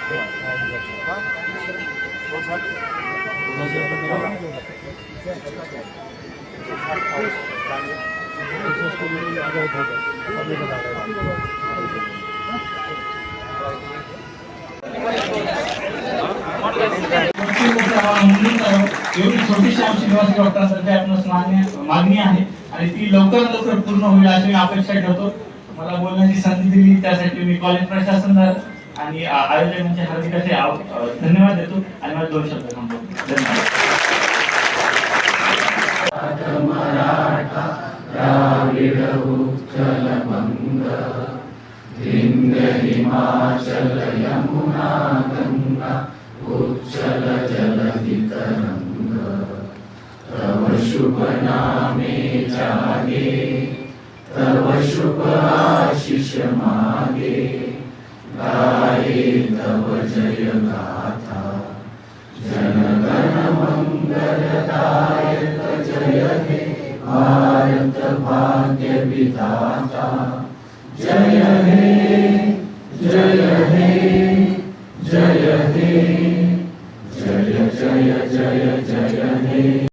एवढी छोटीशी आमची निवासी डॉक्टरांसाठी आपणास मागणी आहे आणि ती लवकरात लवकर पूर्ण होईल अशी मी अपेक्षा ठेवतो. मला बोलण्याची संधी दिली त्यासाठी मी कॉलेज प्रशासन आणि आयोजकांचे हार्दिक असे धन्यवाद देतो आणि माझे 2 शब्द थांबतो. धन्यवाद. हिमाचल यमुना गंगा उच्चल जलधि तरंग तव शुभ नामे जागे तव शुभ आशीष मागे गाये तव जय गाथा जनगण मंगलदायक जय हे भारत भाग्य विधाता जय हे जय